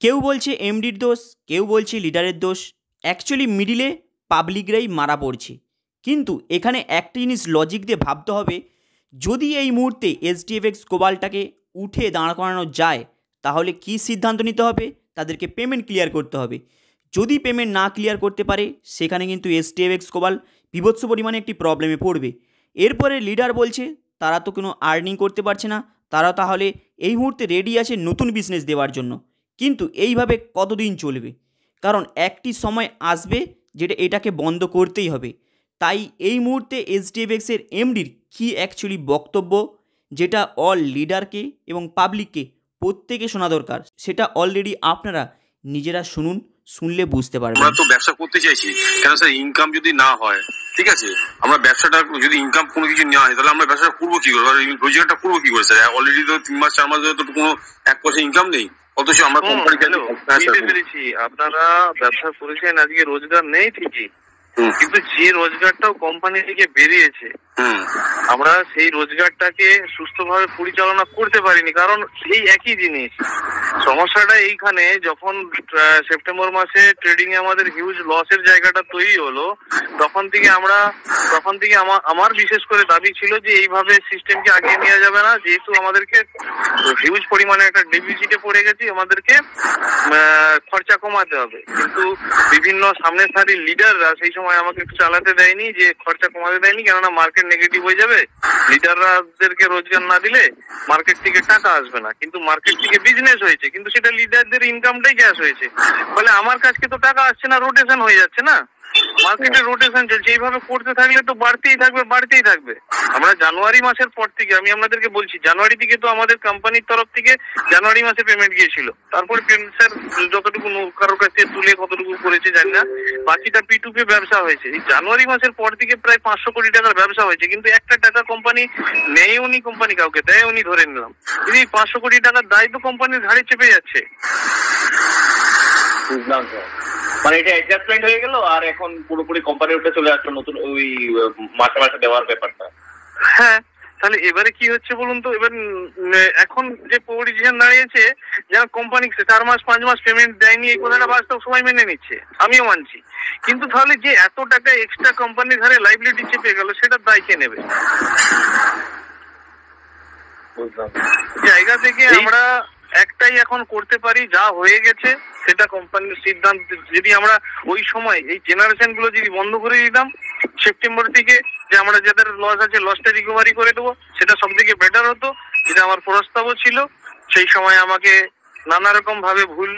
কেউ বলছে এমডির দোষ, কেউ বলছে লিডারের দোষ। অ্যাকচুয়ালি মিডিলে পাবলিকরাই মারা পড়ছে। কিন্তু এখানে একটা জিনিস লজিক দিয়ে ভাবতে হবে, যদি এই মুহূর্তে এইচডিএফএক্স গ্লোবালটাকে উঠে দাঁড় করানো যায়, তাহলে কি সিদ্ধান্ত নিতে হবে? তাদেরকে পেমেন্ট ক্লিয়ার করতে হবে। যদি পেমেন্ট না ক্লিয়ার করতে পারে, সেখানে কিন্তু এইচডিএফএক্স গ্লোবাল বিভৎস পরিমাণে একটি প্রবলেমে পড়বে। এরপরে লিডার বলছে তারা তো কোনো আর্নিং করতে পারছে না, তারা তাহলে এই মুহূর্তে রেডি আছে নতুন বিজনেস দেওয়ার জন্য। কিন্তু এইভাবে কতদিন চলবে? কারণ একটি সময় আসবে যেটা এটাকে বন্ধ করতেই হবে। তাই এই মুহূর্তে এইচডিএফএক্সের এমডির কী অ্যাকচুয়ালি বক্তব্য, যেটা অল লিডারকে এবং পাবলিককে প্রত্যেকে শোনা দরকার, সেটা অলরেডি আপনারা নিজেরা শুনুন, শুনলে বুঝতে পারবেন। আমরা তো ব্যবসা করতে চাইছি, কেন স্যার ইনকাম যদি না হয়, ঠিক আছে, আমরা ব্যবসাটা যদি ইনকাম কোনো কিছু না হয়, তাহলে আমরা ব্যবসাটা করবো কি করে, রোজগারটা করবো কি করে স্যার? অলরেডি তো 3 মাস 4 মাস ধরে তো কোনো 1 পয়সা ইনকাম নেই, অথচ আমরা কোম্পানি বুঝতে পেরেছি আপনারা ব্যবসা করেছেন, আজকে রোজগার নেই ঠিকই, কিন্তু যে রোজগারটাও কোম্পানি থেকে বেরিয়েছে আমরা সেই রোজগারটাকে সুস্থভাবে পরিচালনা করতে পারিনি। কারণ সেই একই জিনিস, সমস্যাটা এইখানে যখন সেপ্টেম্বর মাসে ট্রেডিং এ আমাদের হিউজ লসের জায়গাটা তৈরি হলো, তখন থেকে আমার বিশেষ করে দাবি ছিল যে এইভাবে সিস্টেমকে আগিয়ে নেওয়া যাবে না, যেহেতু আমাদেরকে হিউজ পরিমাণে একটা ডেফিসিটে পড়ে গেছি, আমাদেরকে খরচা কমাতে হবে। কিন্তু বিভিন্ন সামনের সারির লিডাররা সেই সময় আমাকে একটু চালাতে দেয়নি, যে খরচা কমাতে দেয়নি, কেননা মার্কেট নেগেটিভ হয়ে যাবে, লিডাররাদেরকে রোজগার না দিলে মার্কেট থেকে টাকা আসবে না। কিন্তু মার্কেট থেকে বিজনেস হয়েছে, কিন্তু সেটা লিডারদের ইনকামটাই ক্যাশ হয়েছে, ফলে আমার কাছকে তো টাকা আসছে না, রোটেশন হয়ে যাচ্ছে না, মার্কেটে রোটেশন চলছে। এইভাবে করতে থাকলে তো বাড়তেই থাকবে। আমরা জানুয়ারি মাসের পর থেকে, আমি আপনাদেরকে বলছি, জানুয়ারি থেকে তো আমাদের কোম্পানির তরফ থেকে জানুয়ারি মাসে পেমেন্ট গিয়েছিল, তারপরে স্যার যতটুকু কারোর কাছে তুলে কতটুকু করেছে জানি না, বাকিটা P2P ব্যবসা হয়েছে। এই জানুয়ারি মাসের পর থেকে প্রায় 500 কোটি টাকার ব্যবসা হয়েছে, কিন্তু একটা টাকা কোম্পানি নেয়ওনি, কোম্পানি কাউকে দেয়ওনি ধরে নিলাম, কিন্তু এই 500 কোটি টাকার দায় তো কোম্পানির ঘাড়ে চেপে যাচ্ছে। বুঝলাম স্যার, মানে এটা অ্যাডজাস্টমেন্ট হয়ে গেল, আর এখন পুরোপুরি কোম্পানির উপরে চলে আসলো নতুন ওই মাসে মাসে দেওয়ার ব্যাপারটা। হ্যাঁ, তাহলে এবারে কি হচ্ছে বলুন তো? এবার এখন যে পজিশন দাঁড়িয়েছে, যেন কোম্পানি 4 মাস 5 মাস পেমেন্ট দেয়নি, এই কথাটা বাস্তব সবাই মেনে নিচ্ছে, আমিও মানছি। কিন্তু তাহলে যে এত টাকা এক্সট্রা কোম্পানির ঘরে লাইবিলিটি চেপে গেল, সেটার দায় কে নেবে? জায়গা থেকে আমরা একটাই এখন করতে পারি, যা হয়ে গেছে সেটা কোম্পানির সিদ্ধান্ত। যদি আমরা ওই সময় এই জেনারেশন গুলো যদি বন্ধ করে দিতাম সেপ্টেম্বর থেকে, যে আমরা যাদের লস আছে লসটা রিকভারি করে দেবো, সেটা সব থেকে বেটার হতো। এটা আমার প্রস্তাবও ছিল। সেই সময় আমাকে নানা রকম ভাবে ভুল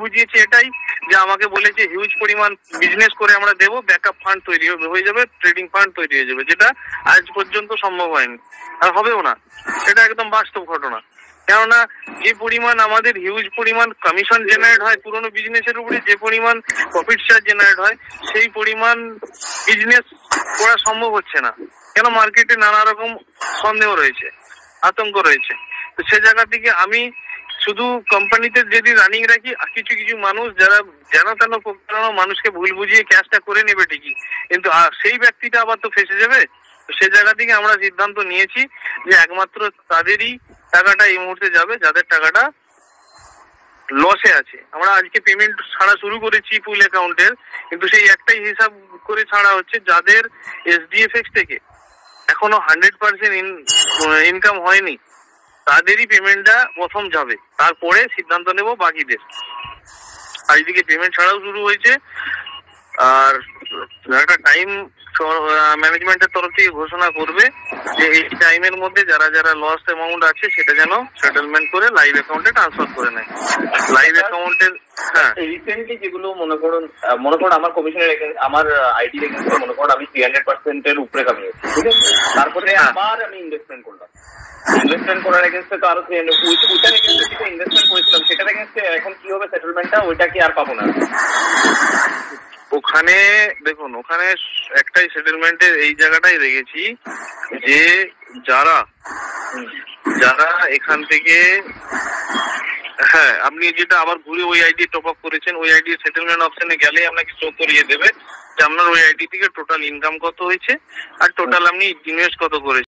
বুঝিয়েছে এটাই, যে আমাকে বলেছে হিউজ পরিমাণ বিজনেস করে আমরা দেবো, ব্যাকআপ ফান্ড তৈরি হয়ে যাবে, ট্রেডিং ফান্ড তৈরি হয়ে যাবে, যেটা আজ পর্যন্ত সম্ভব হয়নি আর হবেও না। সেটা একদম বাস্তব ঘটনা। কেননা যে পরিমাণ আমাদের হিউজ পরিমাণ কমিশন জেনারেট হয় পুরোনো বিজনেসের উপরে, যে পরিমাণ প্রফিট শেয়ার জেনারেট হয়, সেই পরিমাণ বিজনেস করা সম্ভব হচ্ছে না। কেন? মার্কেটে নানা রকম সন্দেহ রয়েছে, আতঙ্ক রয়েছে। তো সে জায়গা থেকে আমি শুধু কোম্পানিতে যদি রানিং রাখি, কিছু কিছু মানুষ যারা যেন তেন মানুষকে ভুল বুঝিয়ে ক্যাশটা করে নেবে ঠিকই, কিন্তু সেই ব্যক্তিটা আবার তো ফেসে যাবে। তো সে জায়গা থেকে আমরা সিদ্ধান্ত নিয়েছি যে একমাত্র তাদেরই টাকাটা এই মুহূর্তে যাবে যাদের টাকাটা লসে আছে। আমরা আজকে পেমেন্ট ছাড়া শুরু করেছি ফুল অ্যাকাউন্টের, কিন্তু সেই একটাই হিসাব করে ছাড়া হচ্ছে যাদের এইচডিএফএক্স থেকে এখনো 100% ইনকাম হয়নি, তাদেরই পেমেন্টটা প্রথম যাবে, তারপরে সিদ্ধান্ত নেব বাকিদের। আজকে পেমেন্ট ছাড়াও শুরু হয়েছে, আর একটা টাইম ম্যানেজমেন্টের তরফ থেকে ঘোষণা করবে যে এই টাইমের মধ্যে যারা যারা লস অ্যামাউন্ট আছে সেটা যেন সেটেলমেন্ট করে লাইভ অ্যাকাউন্টে ট্রান্সফার করে নেয়। লাইভ অ্যাকাউন্টের রিসেন্টলি যেগুলো মনে করুন আমার কমিশনের আমার আইডি এগেন্সে মনে করুন আমি 300% উপরে কামিয়েছি, ঠিক আছে, তারপরে আবার আমি ইনভেস্টমেন্ট করার এগেন্সে তো আরো 300 ওইটার এগেন্সে যেটা ইনভেস্টমেন্ট করেছিলাম সেটার এগেন্সে এখন কি হবে সেটেলমেন্টটা? ওইটা কি আর পাবো না? ওখানে দেখুন, ওখানে একটাই সেটেলমেন্টের এই জায়গাটাই রেখেছি যে যারা এখান থেকে, হ্যাঁ, আপনি যেটা আবার ঘুরে ওই আইডি টপ আপ করেছেন, ওই আইডি সেটেলমেন্ট অপশনে গেলে আপনাকে শো করিয়ে দেবে যে আপনার ওই আইডি থেকে টোটাল ইনকাম কত হয়েছে আর টোটাল আপনি ইনভেস্ট কত করেছেন।